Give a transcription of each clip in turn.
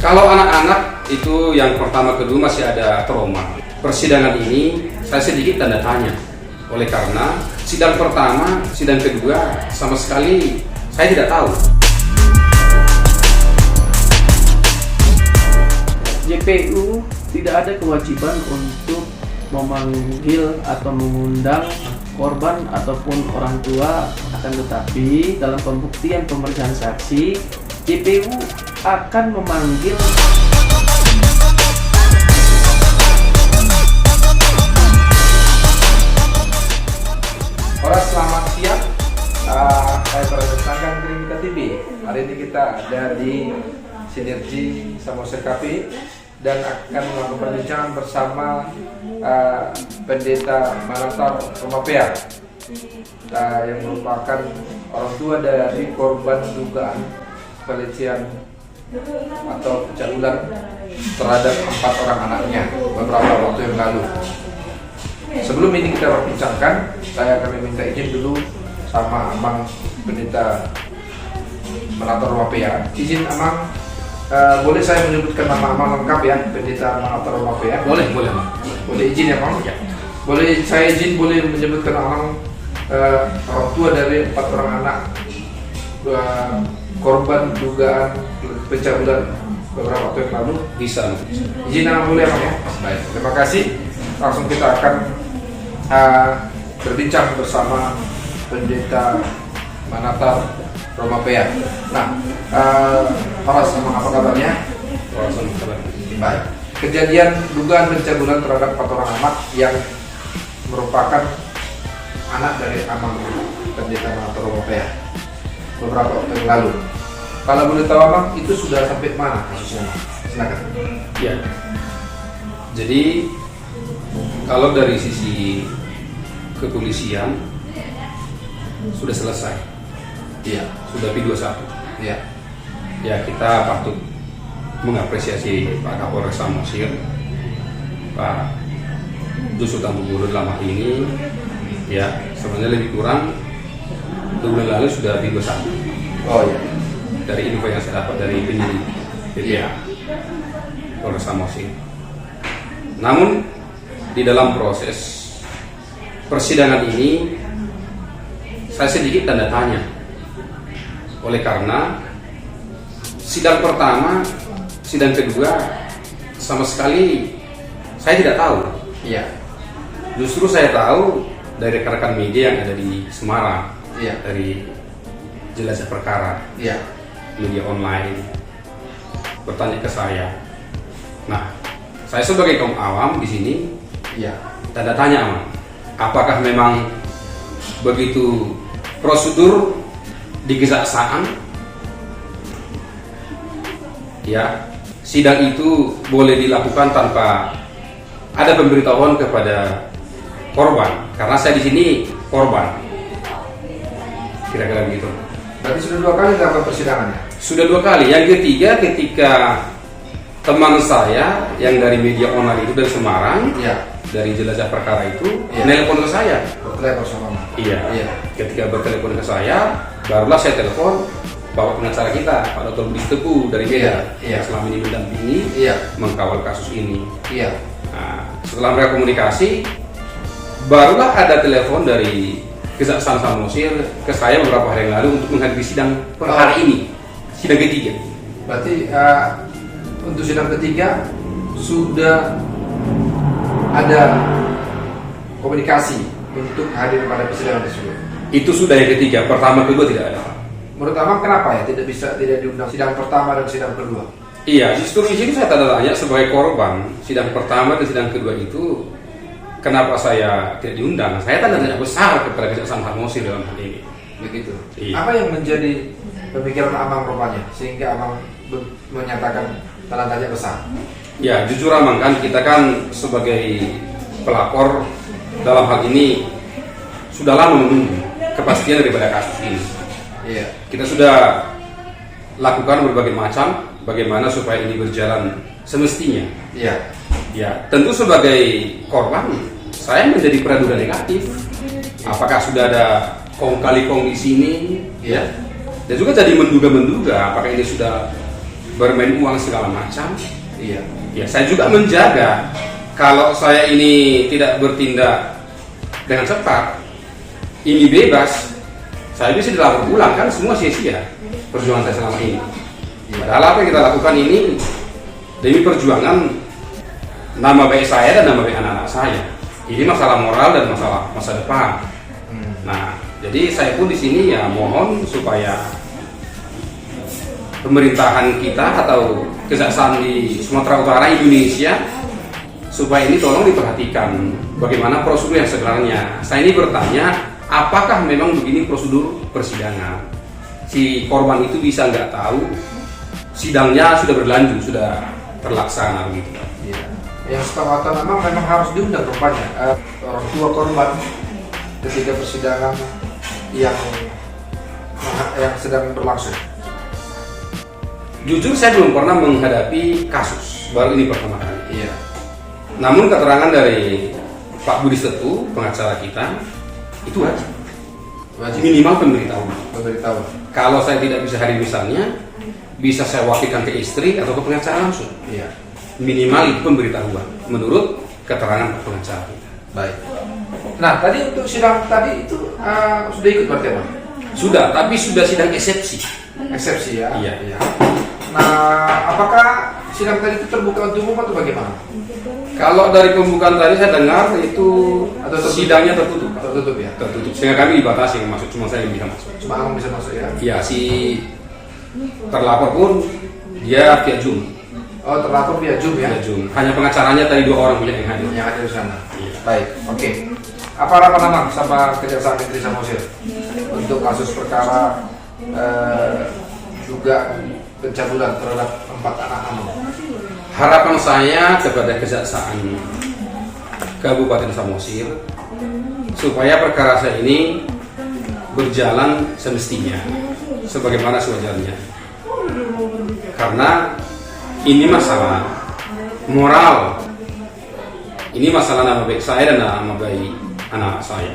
Kalau anak-anak itu yang pertama kedua masih ada trauma. Persidangan ini saya sedikit tanda tanya. Oleh karena sidang pertama, sidang kedua sama sekali saya tidak tahu. JPU tidak ada kewajiban untuk memanggil atau mengundang korban ataupun orang tua, akan tetapi dalam pembuktian pemeriksaan saksi, JPU akan memanggil Horas, selamat siang. Saya Pertangkan Krimita TV. Hari ini kita ada di Sinergi Samosir Cafe dan akan melakukan perbincangan bersama Pendeta Manatar Romapea yang merupakan orang tua dari korban dugaan pelecehan atau pencabulan terhadap 4 orang anaknya beberapa waktu yang lalu. Sebelum ini kita perbincangkan, saya akan meminta izin dulu sama Amang Pendeta Manatar Romapea. Izin Amang, boleh saya menyebutkan nama Amang lengkap ya, Pendeta Manatar Romapea? Boleh, Bang. Boleh izin ya, Bang? Ya. Boleh saya izin boleh menyebutkan Amang orang tua dari 4 orang anak korban dugaan pencabulan beberapa waktu yang lalu? Bisa. Izin Amang boleh, Amang ya? Baik, terima kasih. Langsung kita akan berbincang bersama Pendeta Manatar Romapea. Nah, Horas, apa kabarnya? Baik. Kejadian dugaan pencabulan terhadap 4 orang anak yang merupakan anak dari Amang Pendeta Manatar Romapea beberapa waktu yang lalu. Kalau boleh tahu Amang, itu sudah sampai mana kasusnya? Silakan. Ya. Jadi kalau dari sisi kepolisian sudah selesai. Iya. Sudah P21. Iya. Ya, kita patut mengapresiasi Pak Kapolres Samosir, Pak Joshua Tambugoro dalam hal ini. Ya, sebenarnya lebih kurang 2 bulan lalu sudah P21. Oh iya. Dari info yang saya dapat dari penyidik PPA Polres Samosir. Namun di dalam proses persidangan ini saya sedikit tanda tanya. Oleh karena sidang pertama, sidang kedua sama sekali saya tidak tahu. Iya. Justru saya tahu dari rekan-rekan media yang ada di Semarang. Iya. Dari Jelajah Perkara. Iya. Media online bertanya ke saya. Nah, saya sebagai kaum awam di sini, Iya. tanda tanya, Amang. Apakah memang begitu prosedur di kejaksaan? Ya, sidang itu boleh dilakukan tanpa ada pemberitahuan kepada korban, karena saya di sini korban. Kira-kira begitu. Berarti sudah 2 kali dilakukan persidangannya? Sudah 2 kali. Yang ketiga ketika teman saya yang dari media online itu dari Semarang, Iya. dari Jelajah Perkara itu, Iya. nelpon ke saya. Bertelepon sama Mama. Iya. Iya. Ketika bertelepon ke saya, barulah saya telepon Bapak pengacara kita, Pak Dr. Budi Teguh dari Medan, Iya. yang selama ini mendampingi, Iya. mengkawal kasus ini. Iya. Nah, setelah mereka komunikasi, barulah ada telepon dari Kejaksaan Samosir ke saya beberapa hari yang lalu untuk menghadiri sidang per hari ini, sidang ketiga. Berarti untuk sidang ketiga sudah ada komunikasi untuk hadir pada persidangan tersebut. Itu sudah yang ketiga, pertama kedua tidak ada. Menurut Amang kenapa ya tidak diundang sidang pertama dan sidang kedua? Iya, justru di sini saya tanda tanya sebagai korban sidang pertama dan sidang kedua itu kenapa saya tidak diundang? Saya tanda tanya besar kepada Kejaksaan Samosir dalam hal ini. Begitu. Iya. Apa yang menjadi pemikiran Amang rupanya sehingga Amang menyatakan tanda tanya besar? Ya, jujur Amang, kan kita kan sebagai pelapor dalam hal ini sudah lama menunggu kepastian daripada kasus ini. Iya. Kita sudah lakukan berbagai macam bagaimana supaya ini berjalan semestinya. Iya. Ya, tentu sebagai korban saya menjadi praduga negatif. Apakah sudah ada kong kali kong di sini? Iya. Dan juga jadi menduga-menduga apakah ini sudah bermain uang segala macam. Iya. Ya, saya juga menjaga kalau saya ini tidak bertindak dengan cepat, ini bebas, saya bisa dilapor pulang, kan semua sia-sia perjuangan saya selama ini. Padahal apa yang kita lakukan ini demi perjuangan nama baik saya dan nama baik anak-anak saya. Ini masalah moral dan masalah masa depan. Nah, jadi saya pun di sini ya mohon supaya pemerintahan kita atau kejaksaan di Sumatera Utara Indonesia supaya ini tolong diperhatikan bagaimana prosedur yang sebenarnya. Saya ini bertanya, apakah memang begini prosedur persidangan? Si korban itu bisa nggak tahu sidangnya sudah berlanjut, sudah terlaksana begitu. Iya. Yang setahu atau memang harus diundang rupanya orang tua korban ketika persidangan yang sedang berlangsung. Jujur saya belum pernah menghadapi kasus, baru ini pertama kali. Iya. Namun keterangan dari Pak Budi Setu, pengacara kita, itu wajib. Minimal pemberitahuan. Kalau saya tidak bisa hadir misalnya, bisa saya wakilkan ke istri atau ke pengacara langsung. Iya. Minimal itu pemberitahuan menurut keterangan pengacara kita. Baik. Nah, tadi untuk sidang tadi itu sudah ikut berarti apa? Sudah, tapi sudah sidang eksepsi. Eksepsi ya. Iya. Nah, apakah sidang tadi itu terbuka untuk umum atau bagaimana? Kalau dari pembukaan tadi saya dengar itu Atau tertutup? sidangnya tertutup. Tertutup ya. Tertutup. Sehingga kami dibatasi yang masuk, cuma saya yang bisa masuk. Cuma kamu bisa masuk ya. Ya, si terlapor pun dia via Zoom. Oh, terlapor via Zoom ya. Via Zoom. Hanya pengacaranya tadi 2 orang punya yang hadir. Yang ada di sana. Iya. Baik, oke. Apa harapan Amang sama Kejaksaan Negeri Samosir untuk kasus perkara juga pencabulan terhadap 4 anak Amang? Harapan saya kepada Kejaksaan Kabupaten Samosir supaya perkara saya ini berjalan semestinya, sebagaimana sewajarnya. Karena ini masalah moral, ini masalah nama baik saya dan nama baik anak saya.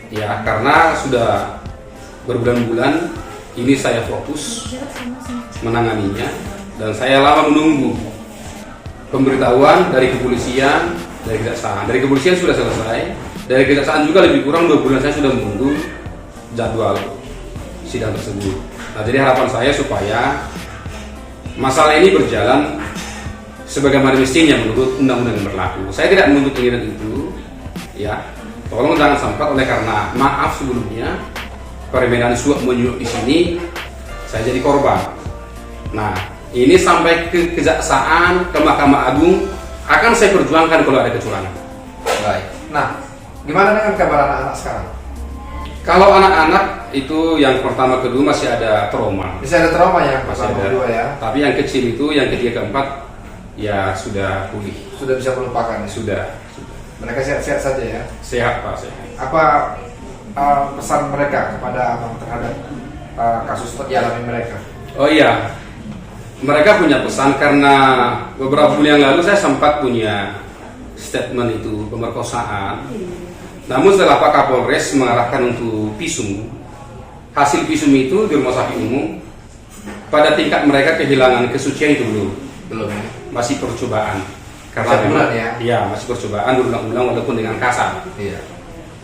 Ya, karena sudah berbulan-bulan ini saya fokus menanganinya dan saya lama menunggu pemberitahuan dari kepolisian, dari kejaksaan. Dari kepolisian sudah selesai, dari kejaksaan juga lebih kurang 2 bulan saya sudah menunggu jadwal sidang tersebut. Nah, jadi harapan saya supaya masalah ini berjalan sebagaimana mestinya menurut undang-undang yang berlaku. Saya tidak menuntut ini dan itu, ya. Tolong jangan sampai oleh karena maaf sebelumnya permainan suap menyuap di sini saya jadi korban. Nah, ini sampai ke kejaksaan, ke Mahkamah Agung akan saya perjuangkan kalau ada kecurangan. Baik. Nah, gimana dengan kabar anak-anak sekarang? Kalau anak-anak itu yang pertama kedua masih ada trauma. Bisa ada trauma ya, Masih pertama ada. kedua ya. Tapi yang kecil itu, yang ketiga keempat, ya sudah pulih. Sudah bisa melupakan ya. Sudah. Mereka sehat-sehat saja ya. Sehat Pak, sehat. Apa pesan mereka kepada Amang terhadap kasus yang dialami mereka? Oh iya, mereka punya pesan karena beberapa bulan yang lalu saya sempat punya statement itu pemerkosaan. Namun setelah Pak Kapolres mengarahkan untuk visum, hasil visum itu di rumah sakit umum pada tingkat mereka kehilangan kesucian itu belum ya? Masih percobaan. Karena Masih memang bulan ya? Iya, masih percobaan berulang-ulang walaupun dengan kasar. Iya.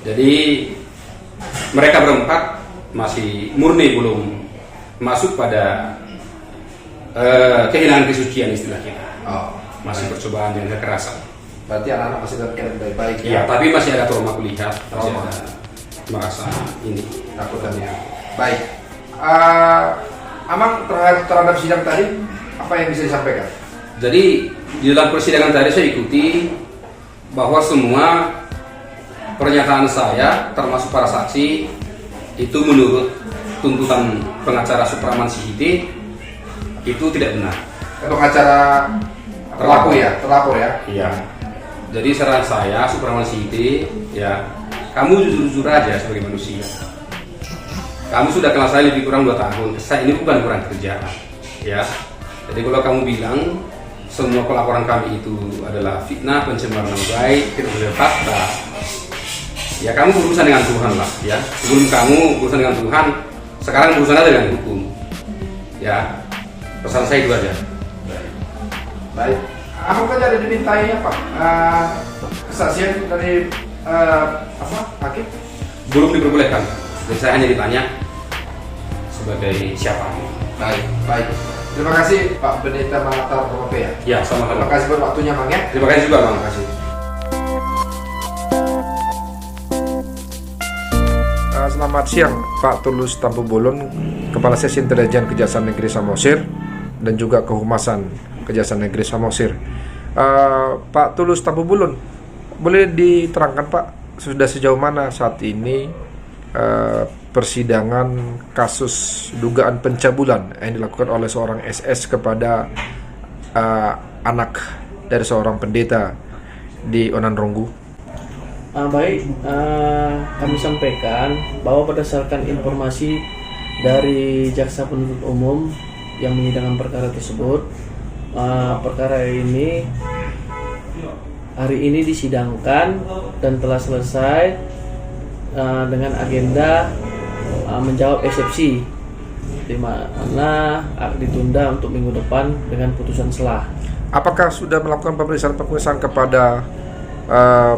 Jadi mereka berempat masih murni, belum masuk pada kehilangan kesucian istilah kita. Oh, Masih percobaan dengan kekerasan. berarti anak-anak masih dalam keadaan baik-baik Iya, tapi masih ada trauma kulihat, masih Trauma. ada merasa ini. takutannya. Baik. Amang terhadap sidang tadi apa yang bisa disampaikan? Jadi di dalam persidangan tadi saya ikuti bahwa semua pernyataan saya termasuk para saksi itu menurut tuntutan pengacara Supraman Sihite itu tidak benar. Pengacara terlapor ya. Iya. Jadi saran saya Supraman Sihite, ya kamu jujur-jujur aja sebagai manusia. Kamu sudah kenal saya lebih kurang 2 tahun. Saya ini bukan kurang kerjaan, ya. Jadi kalau kamu bilang semua pelaporan kami itu adalah fitnah, pencemaran nama baik, tidak ada fakta, ya kamu berurusan dengan Tuhan lah, ya. Sebelum kamu berurusan dengan Tuhan, sekarang berurusan dengan hukum, ya. Pesan saya itu aja. Baik. Apa saja ada dimintai apa? Kesaksian dari hakim? Belum diperbolehkan. Dan saya hanya ditanya sebagai siapa. Baik. Terima kasih Pak Pendeta Mangatar Romapea. Ya, sama-sama. Terima kasih buat waktunya Bang ya. Terima kasih juga Bang. Terima kasih. Selamat siang Pak Tulus Tampu Bolon, Kepala Sesi Intelijen Kejaksaan Negeri Samosir dan juga Kehumasan Kejaksaan Negeri Samosir. Pak Tulus Tampu Bolon, boleh diterangkan Pak, sudah sejauh mana saat ini persidangan kasus dugaan pencabulan yang dilakukan oleh seorang SS kepada anak dari seorang pendeta di Onan Ronggu? Kami sampaikan bahwa berdasarkan informasi dari Jaksa Penuntut Umum yang menyidangkan perkara tersebut, perkara ini hari ini disidangkan dan telah selesai dengan agenda menjawab eksepsi, di mana ditunda untuk minggu depan dengan putusan selah. Apakah sudah melakukan pemeriksaan kepada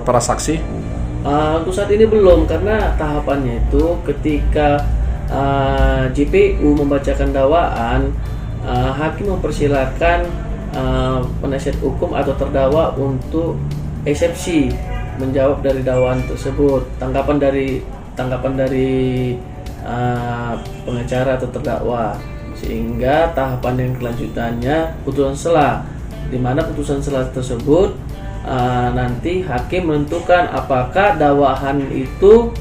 para saksi? Untuk saat ini belum, karena tahapannya itu ketika JPU membacakan dakwaan, hakim mempersilahkan penasihat hukum atau terdakwa untuk eksepsi menjawab dari dakwaan tersebut. Tanggapan dari pengacara atau terdakwa, sehingga tahapan yang kelanjutannya putusan selah, di mana putusan selah tersebut nanti hakim menentukan apakah dakwaan itu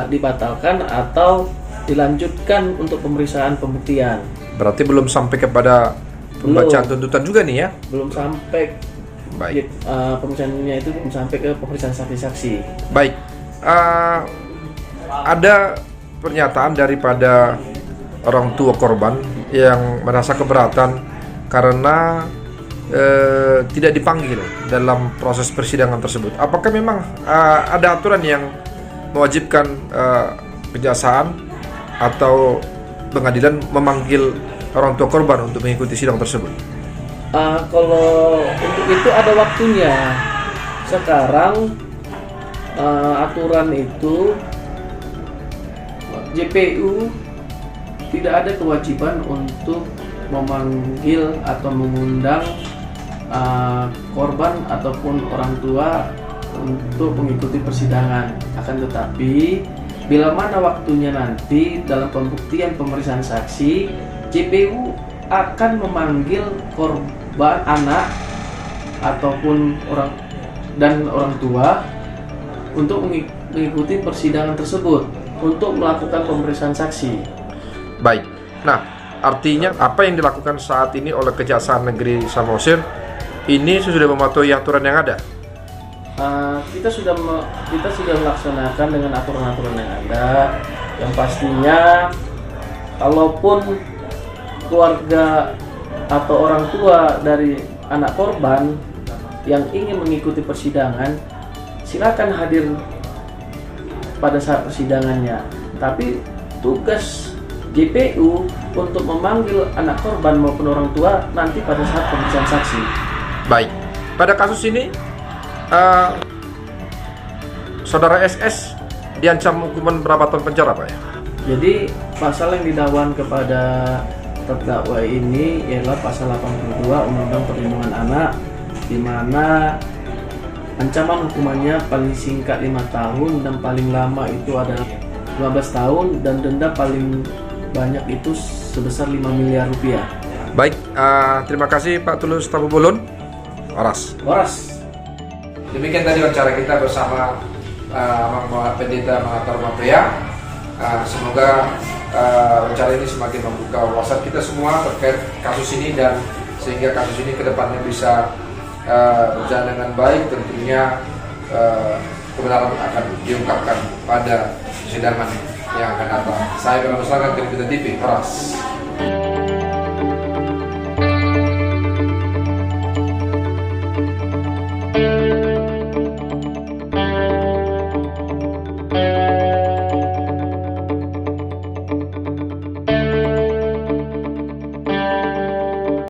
dibatalkan atau dilanjutkan untuk pemeriksaan pembuktian. Berarti belum sampai kepada pembacaan tuntutan juga nih ya? Belum sampai. Baik. Pemeriksaannya itu belum sampai ke pemeriksaan saksi-saksi. Baik. Ada pernyataan daripada orang tua korban yang merasa keberatan karena tidak dipanggil dalam proses persidangan tersebut. Apakah memang ada aturan yang mewajibkan kejaksaan atau pengadilan memanggil orang tua korban untuk mengikuti sidang tersebut? Kalau untuk itu ada waktunya. Sekarang aturan itu JPU tidak ada kewajiban untuk memanggil atau mengundang korban ataupun orang tua untuk mengikuti persidangan. Akan tetapi bila mana waktunya nanti dalam pembuktian pemeriksaan saksi, JPU akan memanggil korban anak ataupun orang tua untuk mengikuti persidangan tersebut untuk melakukan pemeriksaan saksi. Baik. Nah, artinya apa yang dilakukan saat ini oleh Kejaksaan Negeri Samosir ini sudah mematuhi aturan yang ada? Kita sudah melaksanakan dengan aturan-aturan yang ada. Yang pastinya, kalaupun keluarga atau orang tua dari anak korban yang ingin mengikuti persidangan, silakan hadir pada saat persidangannya. Tapi tugas JPU untuk memanggil anak korban maupun orang tua nanti pada saat pemeriksaan saksi. Baik. Pada kasus ini saudara SS diancam hukuman berapa tahun penjara, Pak ya? Jadi pasal yang didakwakan kepada terdakwa ini ialah pasal 82 Undang-Undang Perlindungan Anak, di mana ancaman hukumannya paling singkat 5 tahun dan paling lama itu adalah 15 tahun dan denda paling banyak itu sebesar 5 miliar rupiah. Baik, terima kasih Pak Tulus Tampu Bolon. Oras. Demikian tadi wawancara kita bersama Pendeta Mangatar Romapea. Semoga wawancara ini semakin membuka wawasan kita semua terkait kasus ini, dan sehingga kasus ini kedepannya bisa berjalan dengan baik. Tentunya kebenaran akan diungkapkan pada persidangan yang akan datang. Saya Bernard Muslangan, Tribun TV, Oras.